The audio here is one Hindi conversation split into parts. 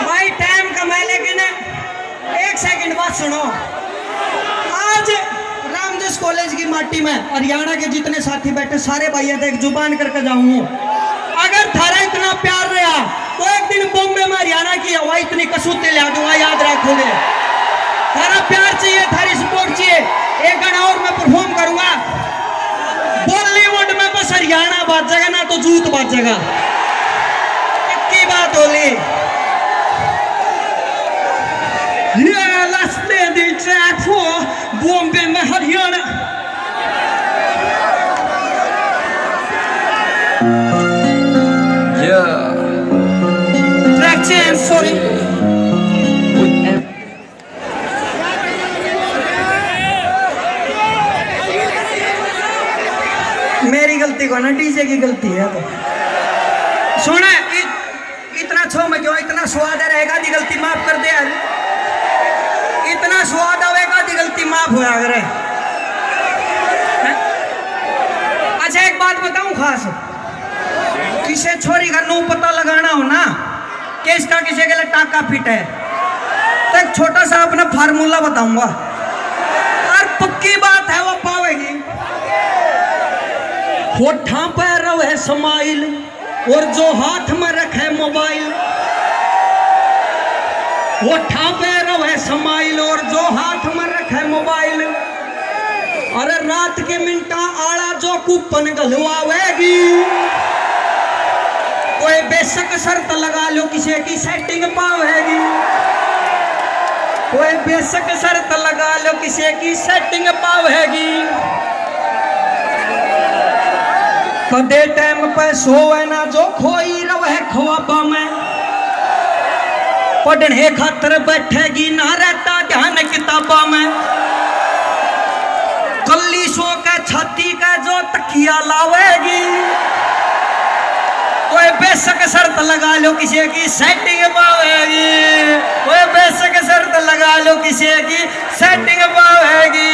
भाई टाइम कम है लेकिन एक सेकंड बात सुनो। आज रामदास कॉलेज की माटी में हरियाणा के जितने साथी बैठे सारे भाइयों एक जुबान करके जाऊंगा, अगर थारा इतना प्यार रहा तो एक दिन बॉम्बे में हरियाणा की हवा इतनी कसूते ला दूंगा, याद रखोगे। थारा प्यार चाहिए, थारी सपोर्ट चाहिए। एक गाना और मैं परफॉर्म करूंगा, बॉलीवुड में बस हरियाणा बाजेगा ना तो जूत बाजेगा, की बात Holi. Yeah, let's play the track for Bombay में Haryana. Yeah. Track change, sorry. मेरी गलती को ना, डीजे की गलती है। तो सुने, इतना छो में क्यों इतना स्वाद रहेगा दी गलती माफ कर दे यार। इतना स्वाद आवेगा दी गलती माफ होया करे। अच्छा एक बात बताऊं खास, किसे छोरी का नो पता लगाना हो ना कि इसका किसी के लिए टाका फिट है तो एक छोटा सा अपना फार्मूला बताऊंगा और पक्की बात है वो पावेगी। होठा पे रहे स्माइल और जो हाथ में रखे मोबाइल, होठा पे रहे स्माइल और जो हाथ में रखे मोबाइल, अरे रात के मिनटा आला जो कूपन गलवावेगी, कोई बेशक शर्त लगा लो किसी की सेटिंग पावेगी, कोई बेशक शर्त लगा लो किसी की सेटिंग पावेगी। कदे टाइम पे सोए ना जो खोई रवे ख्वाबा में, पढ़ने खातर बैठेगी ना रहता ध्यान किताबा में, कल्ली सो के छाती का जो तकिया लावेगी, कोई बेशक शर्त लगा लो किसी की सेटिंग पावेगी, कोई बेशक शर्त लगा लो किसी की सेटिंग पावेगी।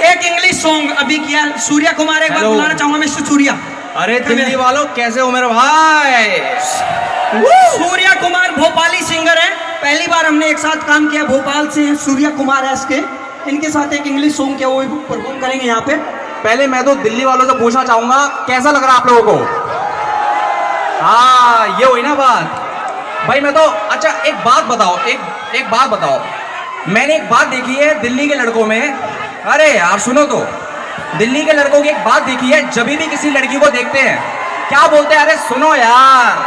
एक इंग्लिश सॉन्ग अभी किया सूर्या कुमार, एक बार बुलाना चाहूंगा मिस्टर सूर्या। अरे दिल्ली वालों कैसे हो मेरे भाई? सूर्या कुमार भोपाली सिंगर है, पहली बार हमने एक साथ काम किया, भोपाल से सूर्या कुमार है इसके, इनके साथ एक इंग्लिश सॉन्ग किया वो परफॉर्म करेंगे यहाँ पे। पहले मैं तो दिल्ली वालों से पूछना चाहूंगा कैसा लग रहा है आप लोगों को? हाँ ये हुई ना बात भाई। मैं तो अच्छा एक बात बताओ, एक बात बताओ, मैंने एक बात देखी है दिल्ली के लड़कों में। अरे यार सुनो तो, दिल्ली के लड़कों की एक बात देखी है, जब भी किसी लड़की को देखते हैं क्या बोलते हैं? अरे सुनो यार।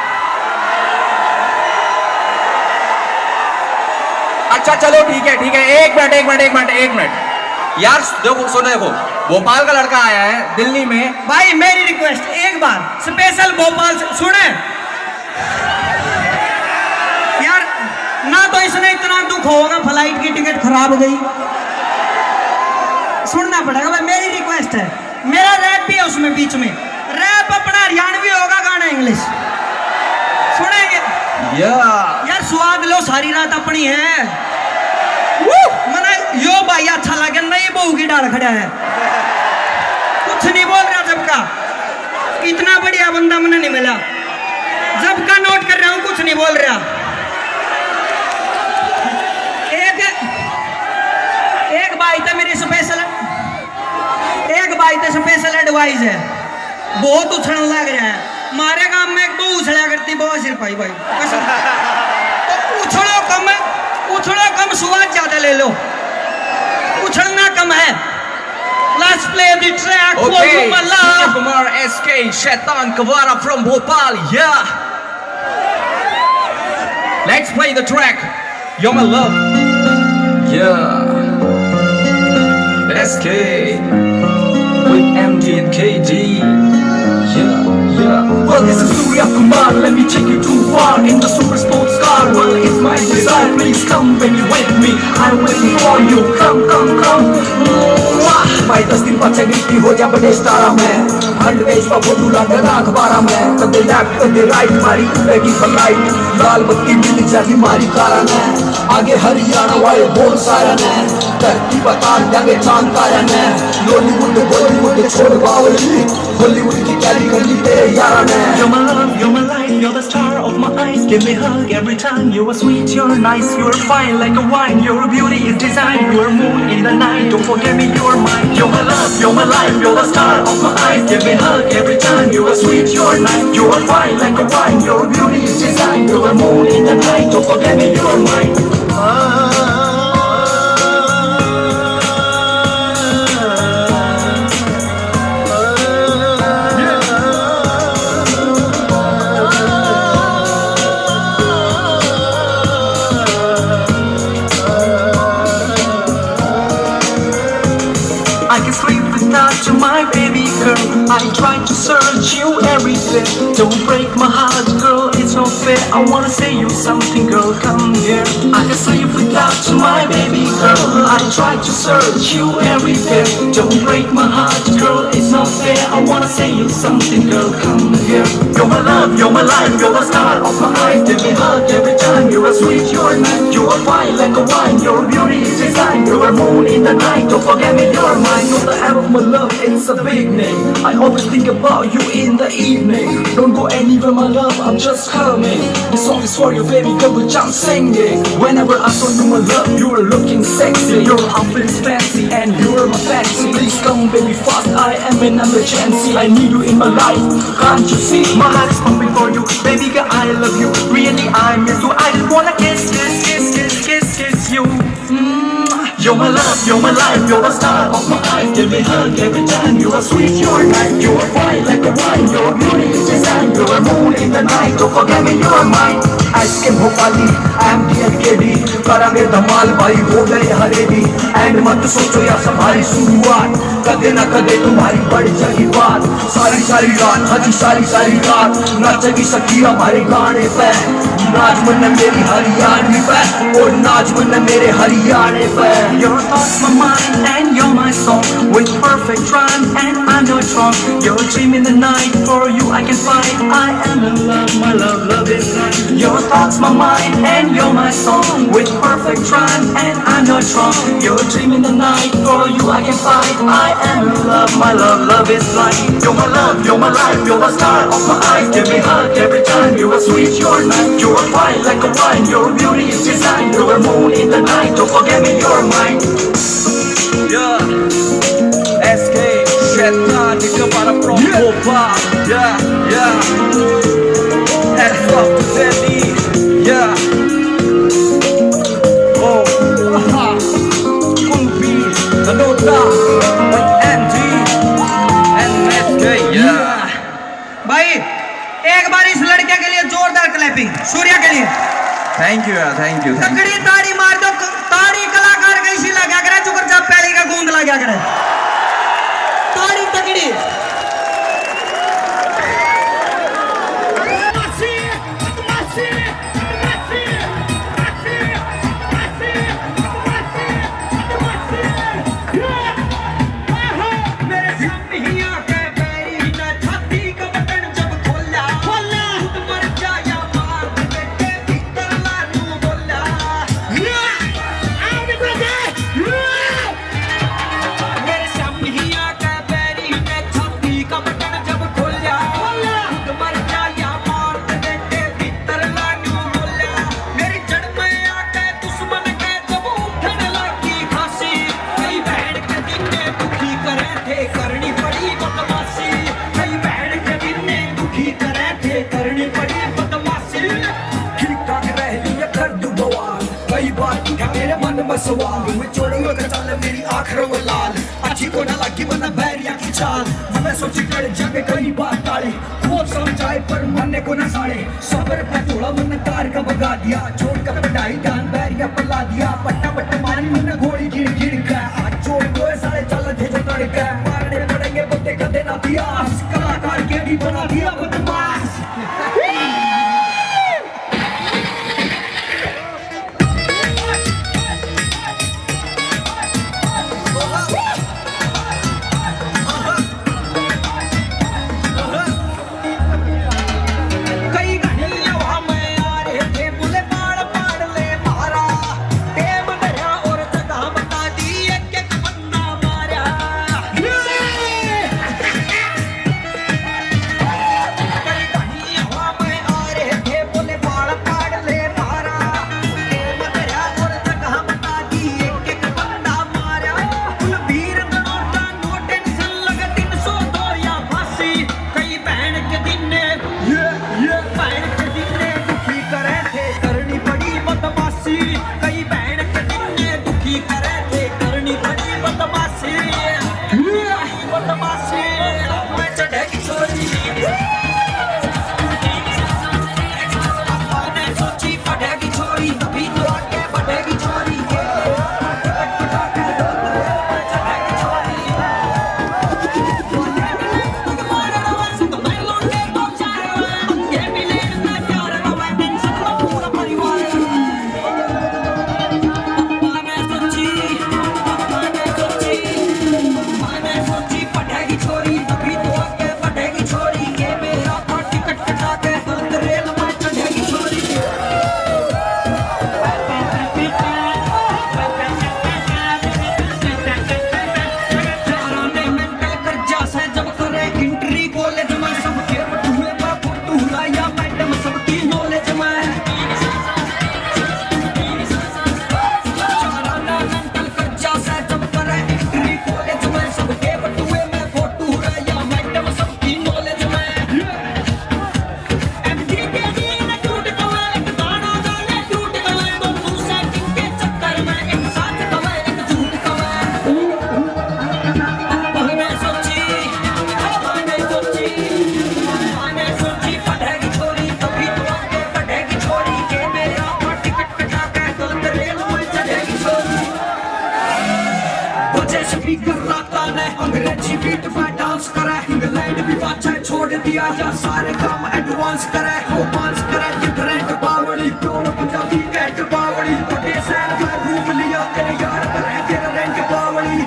अच्छा चलो ठीक है एक मिनट यार, देखो सुनो, देखो भोपाल का लड़का आया है दिल्ली में। भाई मेरी रिक्वेस्ट एक बार स्पेशल भोपाल से सुने यार, ना तो इसने इतना दुख होगा फ्लाइट की टिकट खराब हो गई, सुनना पड़ेगा भाई, मेरी रिक्वेस्ट है। मेरा रैप भी है उसमें, बीच में रैप अपना हरियाणवी होगा, गाना इंग्लिश सुनेंगे यार, स्वाद लो, सारी रात अपनी है। मना यो भाई अच्छा लगे नहीं, बहू की डाल खड़ा है, कुछ नहीं बोल रहा, जब का इतना बढ़िया बंदा मैंने नहीं मिला, जब का नोट कर रहा हूं, कुछ नहीं बोल रहा। एक भाई तो मेरी स्पेशल एडवाइस है, बहुत उछलने लग रहा है, मारे काम में एक बहु उछला करती बहुत सिर पाई भाई, तो उछलो कम स्वाद ज्यादा ले लो, उछलना कम है। Let's play the track for Kumala. Kumar SK Shaitan Kawara from Bhopal, yeah. Let's play the track, You're My Love, yeah. SK with MD and KD, yeah. Well, this is Surya Kumar, let me take you too far in the super sports car. Well, it's my desire, please come when you with me, I'm waiting for you, come. Mwah. भाई 10 दिन बाद सेलिब्रिटी हो जा बड़े स्टारा में फ्रंट पेज पर फोटो लगा अखबारा में कदे लेफ्ट कदे राइट मारी उड़ेगी फ्लाइट लाल बत्ती मिल जाती मारी कारा में आगे हरियाणा वाले बहुत सारा ने धरती बता देंगे चांद तारा ने बॉलीवुड बॉलीवुड छोड़ बावली हॉलीवुड की कैरी कर ली तेरे यारा ने You're my love, you're my life, you're the star of my eyes. Give me a hug every time. You are sweet, you're nice, you're fine like a wine. Your beauty is design, you're moon in the night. Don't forget me, you're mine. You're my love, you're my life, you're the star of my eyes. Give me a hug every time. You are sweet, you're nice, you're fine like a wine. Your beauty is design, you're moon in the night. Don't forget me, you're mine. I can sleep without you, my baby girl. I try to search you everywhere. Don't break my heart, girl, it's not fair. I wanna say you something, girl, come here. I can sleep without you, my baby girl. I try to search you everywhere. Don't break my heart, girl, it's not fair. I wanna say you something, girl, come here. You're my love, you're my life, you're the star of my eyes. Give me a hug every time. You're a sweet, you're nice, you are fine like a wine. Your beauty is design, you're a moon in the night. Don't forget me, you're mine. You're the air of my love, it's a big name. I always think about you in the evening. Don't go anywhere, my love, I'm just coming. This song is for you, baby girl, which I'm singing. Whenever I saw you, my love, you were looking sexy. Your outfit is fancy and you're my fancy. Please come, baby, fast, I am an emergency. I need you in my life, can't you see? My heart is pumping for you, baby girl, I love you. Really, I miss you, I just wanna kiss, kiss, kiss, kiss, kiss, kiss you. You're my love, you're my life, you're the star of my eyes. Give me a hug every time. You are sweet, you're nice, you are fine like a wine. Your beauty is design, you're a moon in the night. Don't forget me, you're mine. Ice cream Bhopali MTNKD करांगे धमाल भाई हो गए हरेडी एंड मत सोचो यार हमारी शुरुआत कदे ना कदे तुम्हारी बढ़ जाएगी बात सारी सारी रात हजी सारी सारी रात नाचेगी सखी हमारे गाने पे नाच मन मेरी हरियाणी पे और नाच मन मेरे हरियाणे पे Your thoughts, my mind, and you're my song with perfect rhyme, and I'm your song. Your dream in the night, for you I can fight. I am in love, my love, love is right. Your thoughts, my mind, and you're my song with perfect rhyme, and I'm your song. Your dream in the night, for you I can fight. I am in love, my love, love is right. You're my love, you're my life, you're the star of my eyes. Give me a hug every time. You are sweet, you're nice, you are fine like a wine. Your beauty is design, you're a moon in the night. Don't forget me, you're mine. Yeah, SK, Shaitan, kepala from Bhopal. Yeah. Hands up to Delhi. Yeah. Oh, Kunpi, Danota, NG, and SK. Yeah. भाई एक बार इस लड़के के लिए जोरदार क्लैपिंग सूर्या के लिए Thank you, thank you. तगड़ी ताड़ी मार दो ताड़ी कलाकार कैसी लगा करे चुकर जा पहले का गूंद लगा करे ताड़ी तगड़ी सवाल मैं छोड़ूंगा कचाल मेरी आखिर वो लाल अच्छी को ना लगी वरना बैरिया की चाल मैं सोची कर जाके कई बार ताली खूब समझाए पर मरने को ना साड़े सबर पे थोड़ा वरना तार का भगा दिया छोड़ कर बढ़ाई डान बैरिया पला दिया पट्टा पट्टा मारी वरना घोड़ी गिर गिर का आज छोड़ दो सारे चल थे जो तड़का मारने पड़ेंगे बंदे कदे ना दिया कलाकार के भी बना दिया बदमाश गड्डी आजा सारे काम एडवांस करे रोमांस करे डिफरेंट बावड़ी प्योर पंजाबी कैट बावड़ी बड़े शहर का रूप लिया तेरे यार करे तेरा रेंट बावड़ी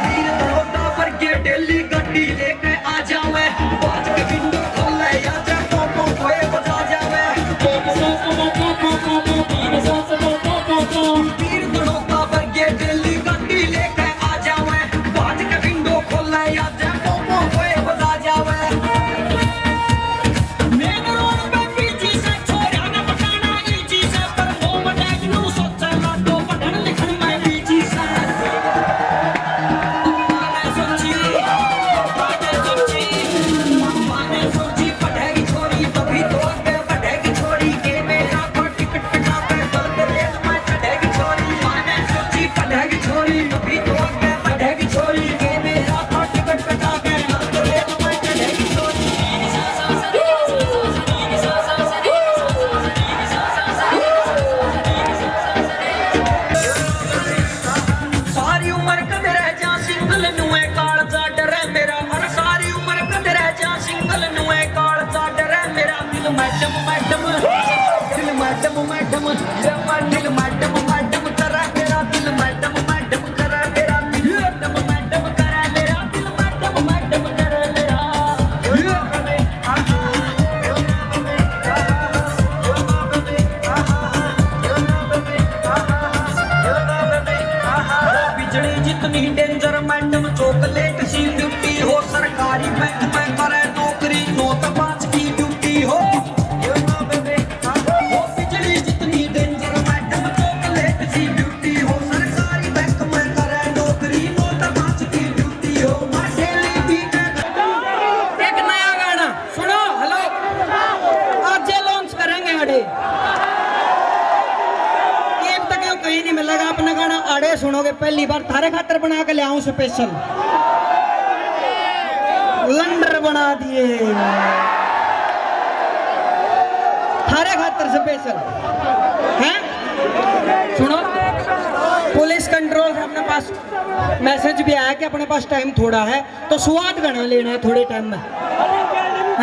नील बड़ौदा पर के दिल्ली गड्डी लेके आ जावे बाज के विंडो खोले या जा पोपो कोए बजा जावे नील बड़ौदा पर के दिल्ली गड्डी लेके आ जावे बाज के विंडो खोले या जा पोपो कोए बजा जावे मेन रोड पे पीछे से छोरा ना पटाना इजी से पर वो मटैक नु सोचा ना तो पढ़न लिखन में बीजी से माने सोची पढ़ेगी छोरी तभी तो आगे बढ़ेगी छोरी के मेरा को टिकट कटा के बल के रेस में चढ़ेगी छोरी माने सोची पढ़ेगी छोरी तभी तो आगे बढ़ेगी छोरी के मेरा को टिकट कटा के बल के रेस में चढ़ेगी छोरी सारी उम्र कद रह जा सिंगल नुए काल चा डरे मेरा हर सारी उम्र कद रह जा सिंगल नुए काल चा डरे मेरा दिल मैडम मैडम दिल मैडम मैडम दिल मैडम मैडम करा मेरा दिल मैडम मैडम करा मेरा दिल मैडम मैडम करा मेरा दिल मैडम मैडम करा मेरा बिजली जितनी डेंजर मैडम चॉकलेट सी ड्यूटी हो सरकारी बैंक में करे नौकरी 9 to 5 की ड्यूटी हो वो बिजली जितनी डेंजर मैडम चॉकलेट सी ड्यूटी हो सरकारी बैंक में करे नौकरी 9 to 5 की ड्यूटी हो मैं डेली भी एक नया गाना सुनो हेलो आज ये लॉन्च करेंगे अड़े एक तक यूं कहीं नहीं मिलेगा अपना गाना अड़े सुनोगे पहली बार थारे खातर बना के ले आऊं स्पेशल लंडर बना दिए थारे खातर स्पेशल हैं सुनो पुलिस कंट्रोल से अपने पास मैसेज भी आया कि अपने पास टाइम थोड़ा है तो स्वाद गाना लेना है थोड़े टाइम में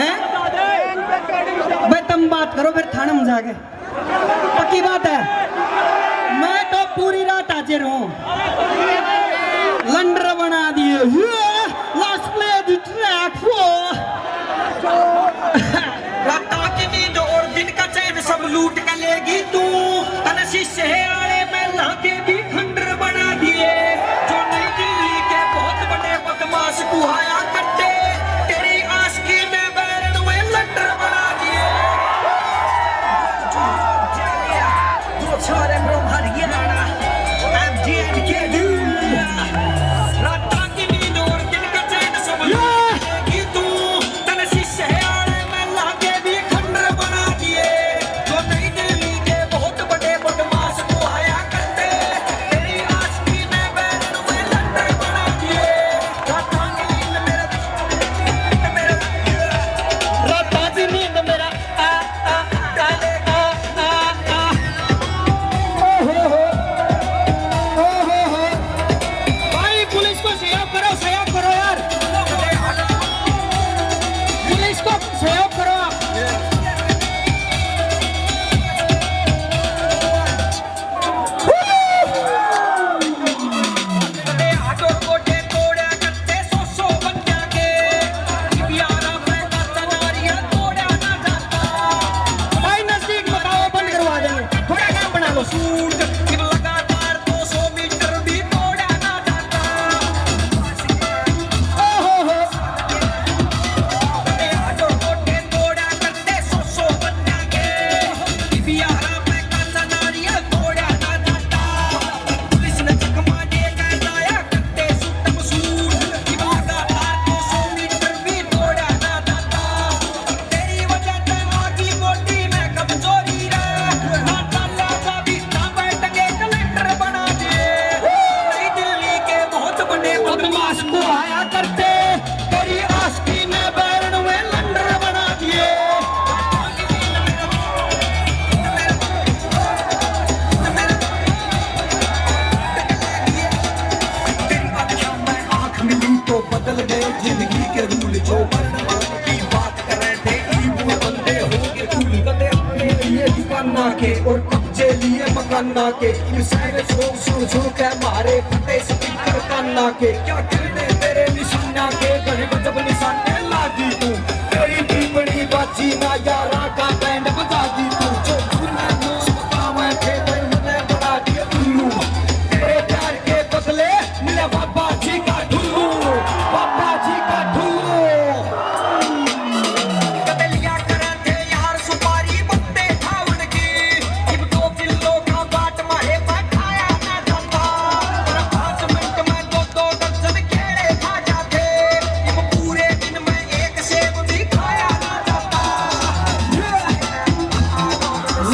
हैं भाई तुम बात करो फिर थाने में जाके पक्की बात है मैं तो पूरी रात हाजिर हूँ लंडर बना दिए लेट्स प्ले द ट्रैक रात की नींद और दिन का चैन सब लूट के लेगी तू तन शीशे आड़े में लाके भी खंडर बना दिए जो नई दिल्ली के बहुत बड़े बदमाश कुहाया करते तेरी आशिकी में बैरन में लंडर बना दिए जो छारे ब्रो हर ये गाना एमजी दुकाना के और कब्जे लिए मकाना के इन सारे लोग सुन सुन के मारे फटे स्पीकर काना के क्या करने तेरे निशाना के बड़े जब निशाने लागी तू तेरी टीपड़ी बाजी ना यारा का बैंड बजा दी तू जो तूने दोस्त का मैं थे मैंने बड़ा दिया उल्लू तेरे प्यार के बदले मेरा बाबा जी का ढुल्लू बाबा जी का ढुल्लू कदलिया करे थे यार सुपारी बत्ते खावन की इब 2 किलो का बाट मारे बैठाया ना जाता और 5 मिनट में 2 दर्जन केले खा जाते इब पूरे दिन में एक सेब भी खाया ना जाता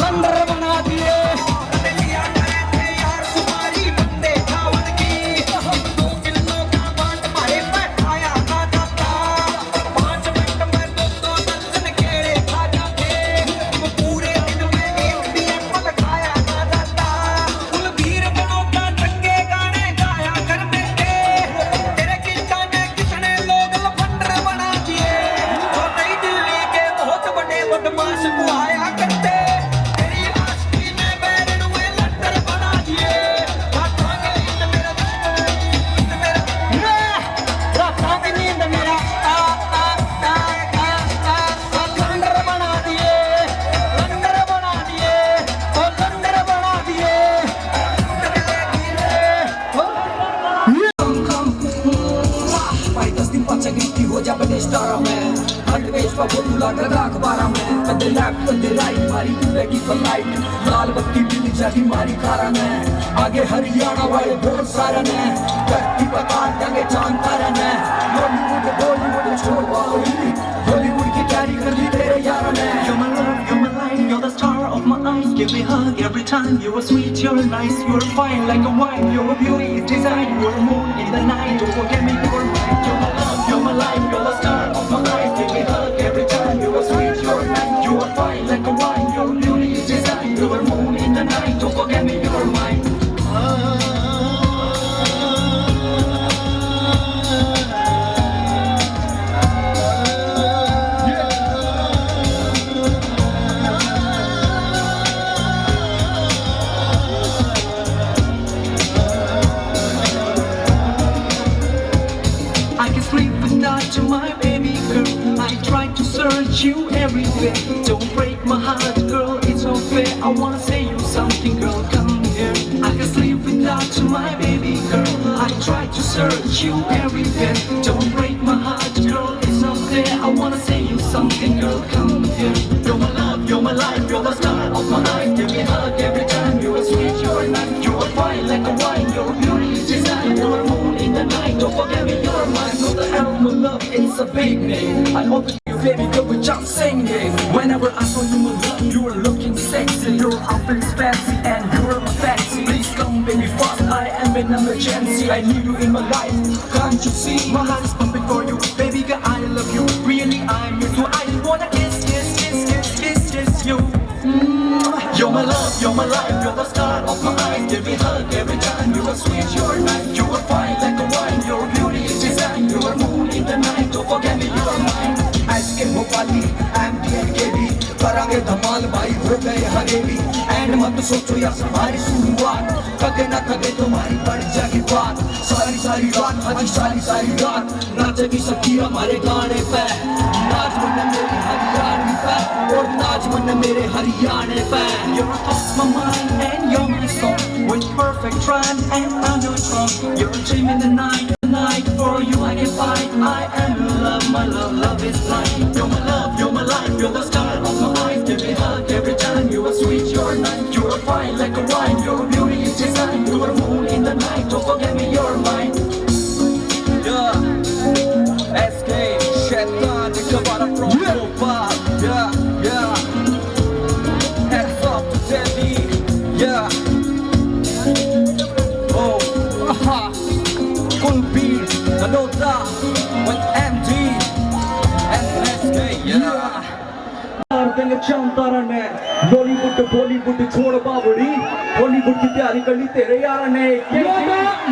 लंडर बना दिए कदलिया करे थे यार सुपारी बत्ते खावन की इब 2 किलो का बाट मारे बैठाया ना जाता 5 मिनट में 2 दर्जन केले खा जाते इब पूरे दिन में एक भी एप्पल खाया ना जाता कुलबीर बनोटा चंगे गाने गाया करते थे तेरे गीता ने कितने लोग लफंडर बना दिए जो नई दिल्ली के बहुत बड़े बदमाश को आया करते तेरी आशिकी ने बैरन हुए लंडर बना दिए रातांगे नींद मेरा रातांगे नींद मेरा लंडर बना दिए लंडर बना दिए और लंडर बना दिए भाई 10 दिन पाचा गिनती हो जा बने स्टार में हट पेज पर बोलू लगा राख बारा में कदे लैप कदे राइट मारी बैगी पर लाइट लाल बत्ती बिजली जाती मारी कारा में आगे हरियाणा वाले बहुत सारे ने धरती पर काट देंगे चांद तारे ने बॉलीवुड छोड़ बॉलीवुड की तैयारी कर ली तेरे यार ने You're my love, you're my light, you're the star of my eyes. Give me a hug every time. You're sweet, you're nice, you're fine like a wine. You're a beauty, it's design. You're a moon in the night. Don't forget me, you're mine. You're my love, you're my life, you're the star of my eyes. Give me a hug every time. You're sweet, you're nice, you're fine like a wine. You're a beauty, it's design. You're a moon in the night. Don't forget me, you're mine. I can sleep without you, my baby girl. I try to search you everywhere. Don't break my heart, girl, it's unfair. I wanna say you something, girl, come here. I can sleep without you, my baby girl. I try to search you everywhere. Don't break my heart, girl, it's unfair. I wanna say you something, girl, come here. You're my love, you're my life, you're the star of my eyes. Give me a hug every time. You're sweet, you're nice, you're fine like a wine. You're a beauty, it's design. You're a moon in the night. Don't forget me, you're mine. Know the hell my love, it's a big name. I hope you baby girl with just singing. Whenever I saw you, my love, you were looking sexy. Your outfit is fancy and you're my fancy. Please come baby fast, I am in emergency. I need you in my life, can't you see? My heart is pumping for you, baby girl, I love you. Really, I'm your so I just wanna kiss, kiss, kiss, kiss, kiss, kiss you. You're my love, you're my life, you're the star of my eyes. Give me a hug every time. You're sweet, you're nice, you're fine like a wine. Your beauty is design, you're a moon in the night. Don't forget me, you're mine. के भोपाली MTNKB करांगे धमाल भाई हो गए हरेबी एंड मत सोचो यार हमारी शुरुआत कदे ना कदे तुम्हारी बढ़ जाएगी बात सारी सारी रात हरी सारी सारी रात नाचेगी सखी हमारे गाने पे नाच मन मेरे हरियाणवी पे और नाच मन मेरे हरियाणे पे You're off my mind and you're my song with perfect rhyme and I'm your song. You're a dream in the night for you I can fight. I am in love, my love is blind. You're my love, you're my life, you're the star of my eyes. Give me a hug every time. You are sweet, you're nice, you're fine like a wine. Your beauty is design. You're a moon in the night. Don't forget me, you're mine. Yeah, SK, Shaitan, Kabara from Bhopal. Yeah. Hands off to Delhi. Yeah. Oh, Kulbir, Nadota, with MD and SK. Yeah. Bollywood छोड़ बावड़ी बॉलीवुड की तैयारी कर ली तेरे यार ने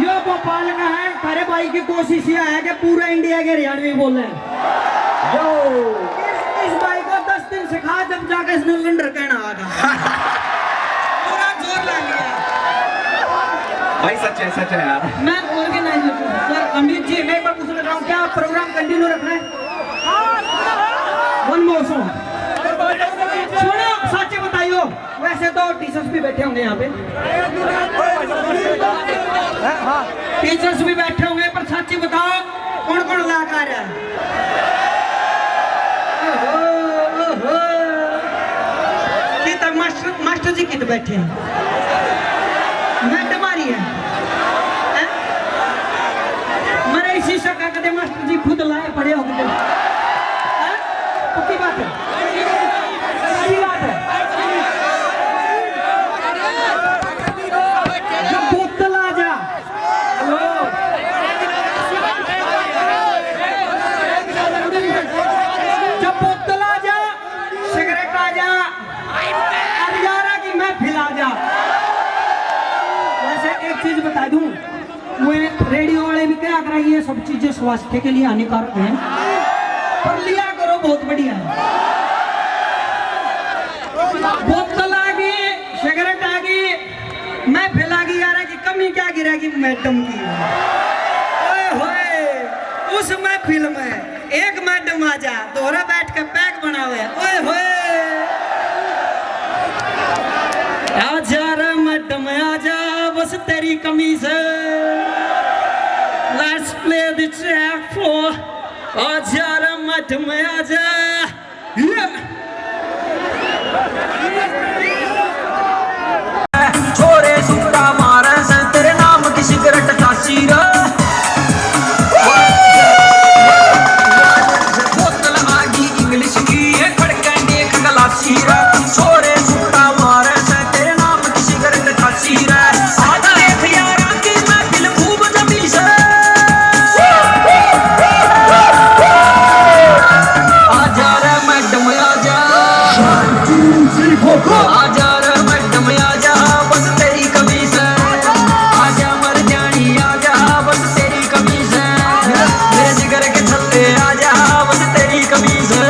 यो भोपाल का है तारे भाई की कोशिश यह है कि पूरे इंडिया के हरियाणवी बोले यो इस भाई को 10 दिन सिखा जब जाके इसने लंडर कहना आगा सच है यार। मैं ऑर्गेनाइजर हूँ सर अमित जी। मैं एक बार पूछना चाहूँ, क्या प्रोग्राम कंटिन्यू रखना है? वन मोर सॉन्ग सुनो, सच बताइयो। वैसे तो टीचर्स भी बैठे होंगे यहाँ पे, टीचर्स भी बैठे होंगे, पर सच बताओ कौन कौन कलाकार है? कि तक मास्टर जी कित बैठे हैं, मैडम आ रही है। मेरे इसी शका कदे मास्टर जी खुद लाए पड़े होंगे। पक्की बात है, सही बात है। जब बोतल आ जा, हेलो, जब बोतल आ जा, सिगरेट आ जा, अरियारा की महफिल आ जा। वैसे एक चीज बता दूं, वो रेडियो वाले भी क्या कर रही है, सब चीजें स्वास्थ्य के लिए हानिकारक हैं, पर लिया करो, बहुत बढ़िया है। बोतल आ गई, सिगरेट आ गई, महफिल आ गई, यार की कमी क्या गिरेगी मैडम की। ओए होए, उस महफिल में एक मैडम आ जा, दोहरा बैठ के पैक बनावे। ओए होए, आजा रे मैडम आजा, बस तेरी कमी से। Let's play the track for आजा रे मैडम आजा। छोरे सुट्टा मारे से तेरे नाम की सिगरेट खासी रे। बोतल आगी इंग्लिश की है, खड़के देख गलासी रे। छोरे सुट्टा मारे से तेरे नाम की सिगरेट खासी रे। आज देख यारा की महफिल खूब जमी से। आजा रे मैडम आजा, आजा रे मैडम आजा, बस तेरी कमी से। आजा मर जानी आजा, बस तेरी कमी से। मेरे जिगर के थल्ले आजा, बस तेरी कमी से।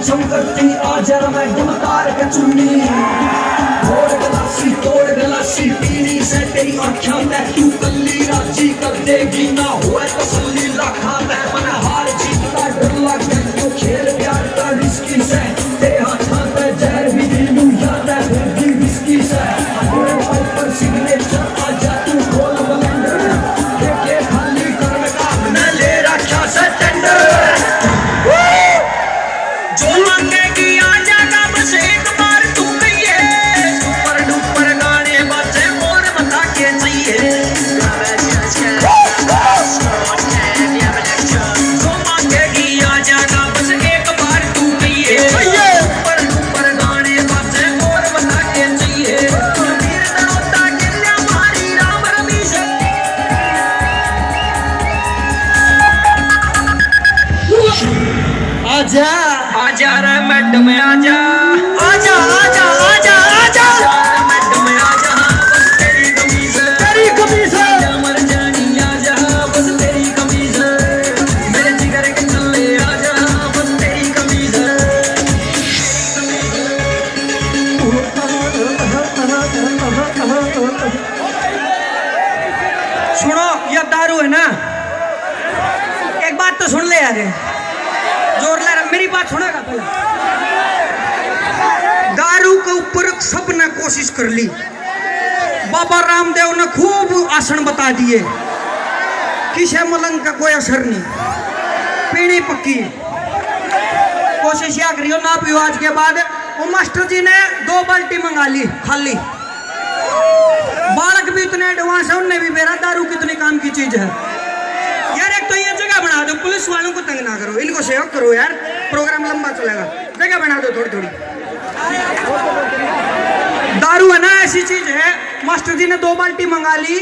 छम करती आजा मैडम तार के चुन्नी। तोड़ गलासी पीनी से तेरी आँखों में तू कल्ली राजी कर देगी, ना हुए तसल्ली लाखा में मन हार जीत का डर लगे। तो खेल प्यार का रिस्की से, तेरे हाथों पे जहर भी दिलू याद है भी विस्की से। अपने पाइप पर सिग्नेचर आजा तू खोल बलेंडर, देखे खाली करने का न ले रखा से टेंडर। जो मांगेगी आ जाएगा बस एक बार तू कहिए, सुपर डुपर गाने बचे और बता के चाहिए। जो मांगेगी आ जाएगा बस एक बार तू कहिए, सुपर डुपर गाने बचे और बता के चाहिए। वीर नरोता गिल्ला मारी राम रमीश। आजा आजा रे मैडम आजा, आजा आजा आजा आजा मैडम आजा, बस तेरी कमी से। तेरी कमी से मर जानी आजा, बस तेरी कमी से। मेरे जिगर के थल्ले आजा, बस तेरी कमी से। सुनो, ये दारू है ना, एक बात तो सुन ले यार, जोर ले रहा, मेरी बात सुनेगा पहले। दारू के ऊपर सबने कोशिश कर ली, बाबा रामदेव ने खूब आसन बता दिए, किसे मलंग का कोई असर नहीं, पीनी पक्की। कोशिश या करियो ना पियो आज के बाद। वो मास्टर जी ने 2 बाल्टी मंगा ली खाली। बालक भी इतने एडवांस है, उनने भी मेरा दारू कितने काम की चीज है यार। एक तो ये जगह बना दो, पुलिस वालों को तंग ना करो, इनको सहयोग करो यार, प्रोग्राम लंबा चलेगा। जगह बना दो थोड़ी थोड़ी। दारू है ना ऐसी चीज है, मास्टर जी ने 2 बाल्टी मंगा ली,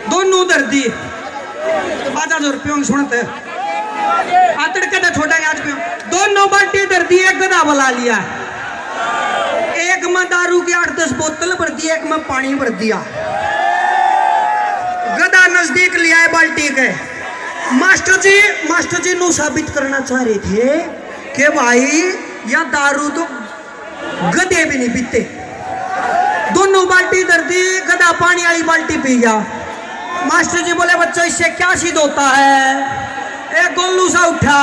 दोनों उधर दी। 5000 रुपयों सुनते आतड़के ने छोटा आज पियो। दोनों बाल्टी इधर दी, एक गधा बुला लिया, एक में दारू की 8-10 बोतल भर दी, एक में पानी भर दिया। गधा नजदीक लिया है बाल्टी के। मास्टर जी नु साबित करना चाह रहे थे कि भाई या दारू तो गधे भी नहीं पीते। दोनों बाल्टी इधर दी, गधा पानी वाली बाल्टी पी गया। मास्टर जी बोले बच्चों इससे क्या सिद्ध होता है? एक गोलू सा उठा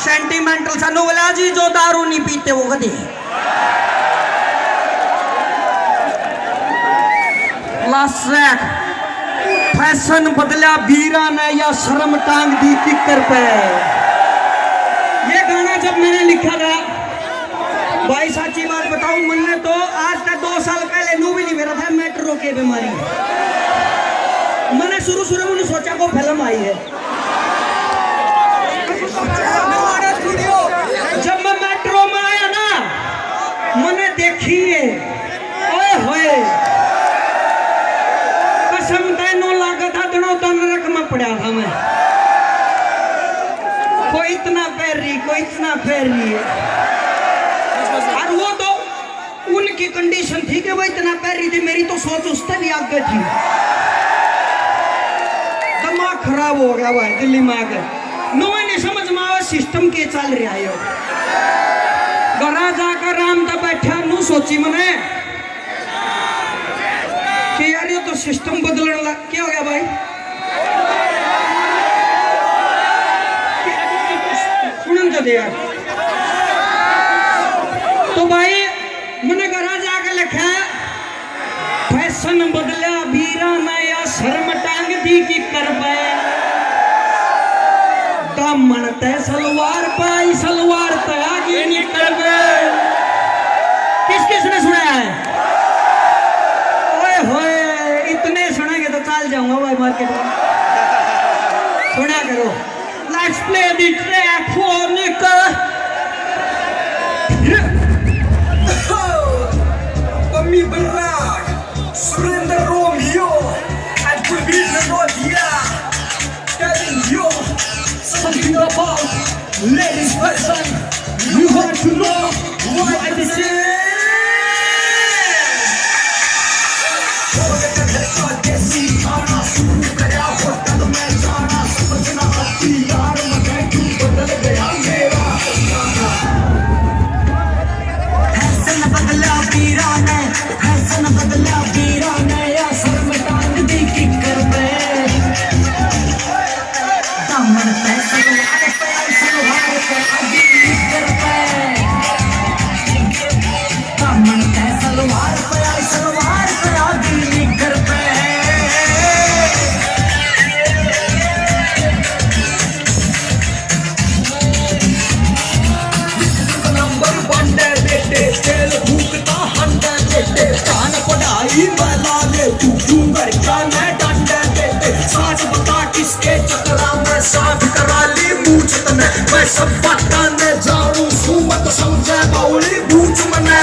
सेंटिमेंटल सा, बोला जी जो दारू नहीं पीते वो गधे। फैशन बदला वीरा ने या शर्म टांग दी किकर पे। ये गाना जब मैंने लिखा था भाई, सच्ची बात बताऊं, मैंने तो आज तक 2 साल पहले नू भी नहीं मेरा था मेट्रो के बीमारी। मैंने शुरू में सोचा को फिल्म आई है। जब मैं मेट्रो में आया ना, मैंने देखी है, ओए होए कसम तेनो लागा था दिनों तो नरक में पड़ा था मैं। कोई इतना पैर रही, कोई इतना पैर रही है। और वो तो उनकी कंडीशन थी कि वो इतना पैर रही थी, मेरी तो सोच उससे भी आगे थी। दिमाग खराब हो गया भाई दिल्ली में आकर। नो नहीं समझ में आवा सिस्टम के चल रहा है। घरा जाकर राम तक बैठा नू सोची मैंने कि यार ये तो सिस्टम बदलने लग। क्या हो गया भाई? सुन तो दे यार। तो भाई मैंने घरा जाकर लिखा फैशन बदला वीरा ने या शर्म टांग दी की कर पाए। दामन तय सलवार पाई, सलवार तय आगे निकल गए। किसने सुनाया है? ओए होए इतने सुनेंगे तो चल जाऊंगा भाई मार्केट में। सुना करो। Let's play the track for Nika. Kami berat, surrender Romeo, and we beat the Rodia. Telling you something about ladies' person. You want to know what it is? सब बताने जाऊं सुमत समझे बाउली बूझ मने।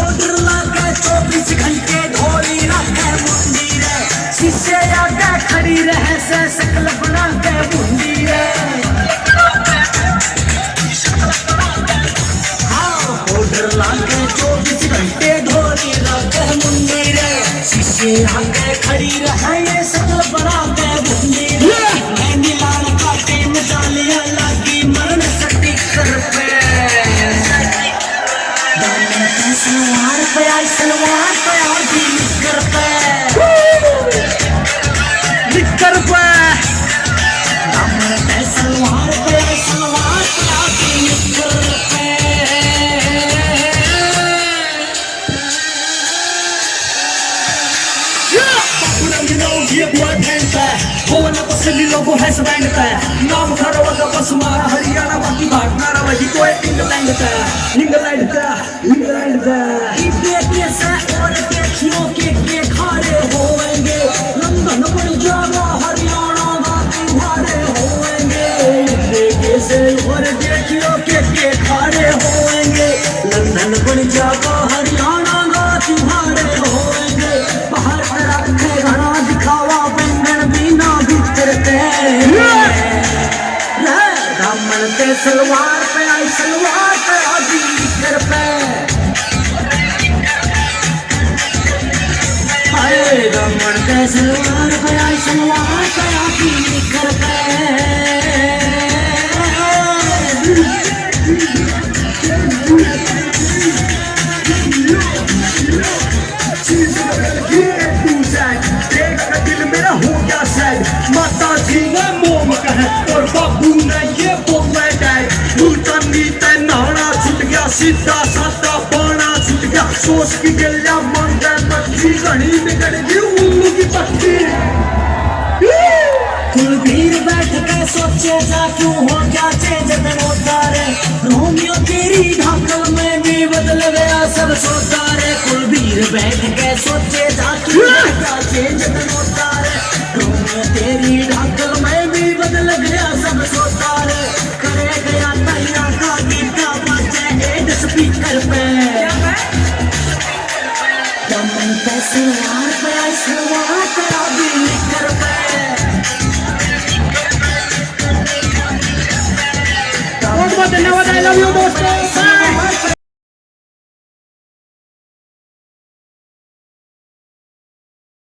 ऑर्डर लागे 24 घंटे धोली रखे मुंडी रे, शीशे आगे खड़ी रहे से शकल बना के मुंडी रे। हाँ ऑर्डर लागे 24 घंटे धोली रखे मुंडी रे, शीशे आगे खड़ी रहे ये शकल बना के मुंडी रे। जालियां लागी मरण सटी कर पे, सलवार पे आई सलवार पे आगी निकर पे, निकर पे दामन पे सलवार पे आई सलवार पे आगी निकर पे। You know, yeah, असली लोगो है बैंड तय नाम खरो का बस मारा हरियाणा बाकी भागना रवजी कोई इंग्लैंड से और देखियो के खारे होंगे लंदन बन जावा हरियाणा बाकी भारे होंगे से और देखियो के खारे होंगे लंदन बन जावा हरियाणा बाकी भारे होंगे बाहर रखे घना दिखावा बंधन बिना भीतर दामन पे सलवार पे आई सलवार पे आदि घर पे हाय दामन पे सलवार पे आई सलवार पे आदि घर पे दिल मेरा हो गया सैड माता जी ने मोम कहे और बाबू ने ये बोला डैड भूलता नीते नाना छुट गया सीधा साधा बाना छुट गया सोच की गलिया मंगे मच्छी घड़ी बिगड़ गई उल्लू की पट्टी कुलबीर बैठ के सोचे जा क्यों हो गया चेंज उतारे रोमियो तेरी ढाकल में भी बदल गया सब सोतारे कुलबीर बैठ के सोचे जा क्यों हो गया चेंज उतारे रोमियो तेरी ढाकल में भी बदल गया सब सोतारे करे गया तैया का गीता बजे एड स्पीकर पे दमन पे सलवार पे सलवार पे आदि कर पे बहुत बहुत धन्यवाद। आई लव यू दोस्तों।